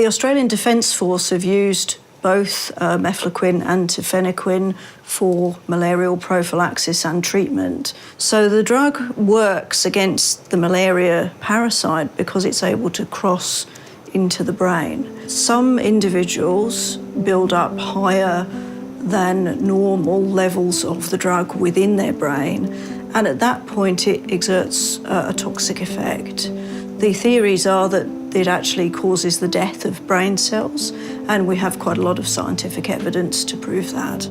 The Australian Defence Force have used both mefloquine and tefenoquine for malarial prophylaxis and treatment. So the drug works against the malaria parasite because it's able to cross into the brain. Some individuals build up higher than normal levels of the drug within their brain, and at that point it exerts a toxic effect. The theories are that it actually causes the death of brain cells, and we have quite a lot of scientific evidence to prove that.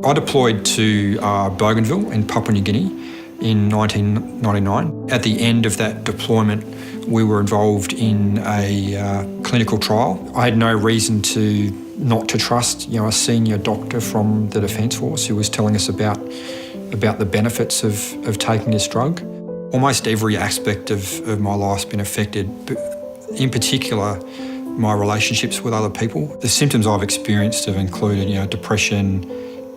I deployed to Bougainville in Papua New Guinea in 1999. At the end of that deployment, we were involved in a clinical trial. I had no reason not to trust, a senior doctor from the Defence Force who was telling us about the benefits of taking this drug. Almost every aspect of my life's been affected, but in particular, my relationships with other people. The symptoms I've experienced have included, depression,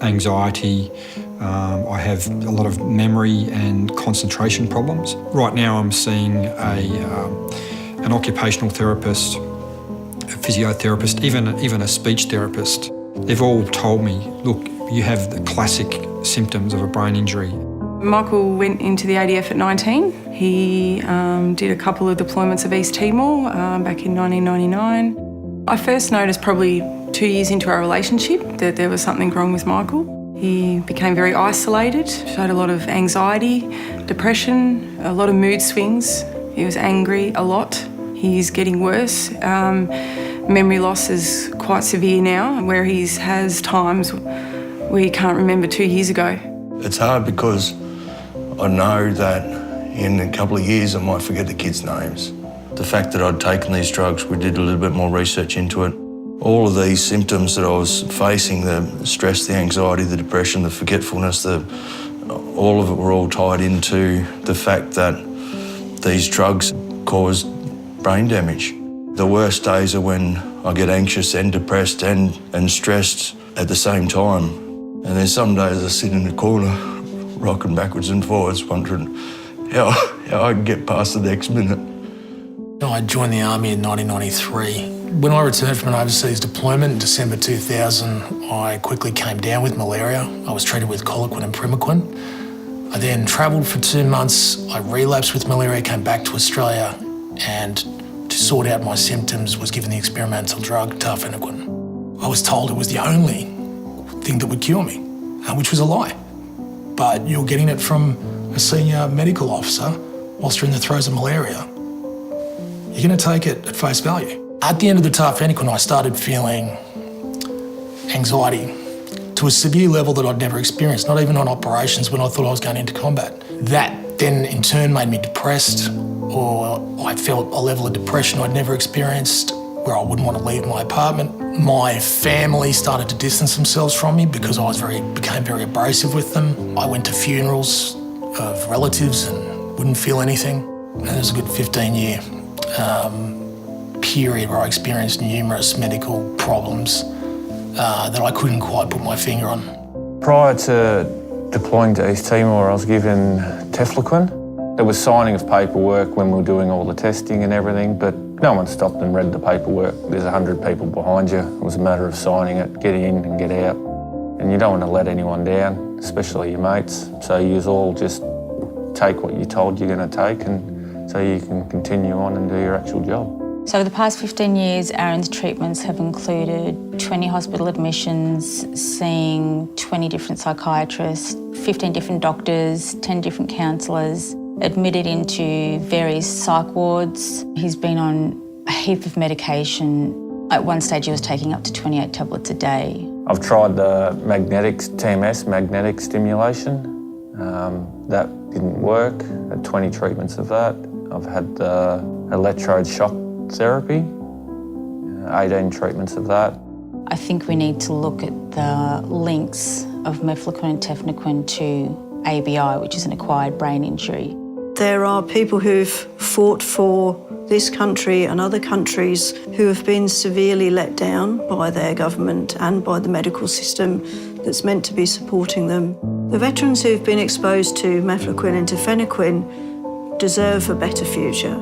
anxiety. I have a lot of memory and concentration problems. Right now, I'm seeing an occupational therapist, a physiotherapist, even a speech therapist. They've all told me, look, you have the classic symptoms of a brain injury. Michael went into the ADF at 19. He did a couple of deployments of East Timor back in 1999. I first noticed probably 2 years into our relationship that there was something wrong with Michael. He became very isolated, showed a lot of anxiety, depression, a lot of mood swings. He was angry a lot. He's getting worse. Memory loss is quite severe now, where he has times where he can't remember 2 years ago. It's hard because I know that in a couple of years I might forget the kids' names. The fact that I'd taken these drugs, we did a little bit more research into it. All of these symptoms that I was facing, the stress, the anxiety, the depression, the forgetfulness, all of it were all tied into the fact that these drugs cause brain damage. The worst days are when I get anxious and depressed and stressed at the same time. And there's some days I sit in the corner, rocking backwards and forwards, wondering how I can get past the next minute. I joined the Army in 1993. When I returned from an overseas deployment in December 2000, I quickly came down with malaria. I was treated with coliquin and primaquine. I then travelled for 2 months. I relapsed with malaria, came back to Australia, and to sort out my symptoms was given the experimental drug tefenoquine. I was told it was the only thing that would cure me, which was a lie. But you're getting it from a senior medical officer whilst you're in the throes of malaria. You're going to take it at face value. At the end of the tefenoquine, I started feeling anxiety to a severe level that I'd never experienced, not even on operations when I thought I was going into combat. That then in turn made me depressed, or I felt a level of depression I'd never experienced, where I wouldn't want to leave my apartment. My family started to distance themselves from me because I became very abrasive with them. I went to funerals of relatives and wouldn't feel anything. And there was a good 15-year period where I experienced numerous medical problems that I couldn't quite put my finger on. Prior to deploying to East Timor, I was given tefloquine. There was signing of paperwork when we were doing all the testing and everything, but no one stopped and read the paperwork. There's 100 people behind you. It was a matter of signing it, get in and get out. And you don't want to let anyone down, especially your mates. So you all just take what you're told you're going to take, and so you can continue on and do your actual job. So over the past 15 years, Aaron's treatments have included 20 hospital admissions, seeing 20 different psychiatrists, 15 different doctors, 10 different counsellors, admitted into various psych wards. He's been on a heap of medication. At one stage, he was taking up to 28 tablets a day. I've tried the TMS, magnetic stimulation. That didn't work. I had 20 treatments of that. I've had the electrode shock therapy, 18 treatments of that. I think we need to look at the links of mefloquine and tefenoquine to ABI, which is an acquired brain injury. There are people who've fought for this country and other countries who have been severely let down by their government and by the medical system that's meant to be supporting them. The veterans who've been exposed to mefloquine and tefenoquine deserve a better future.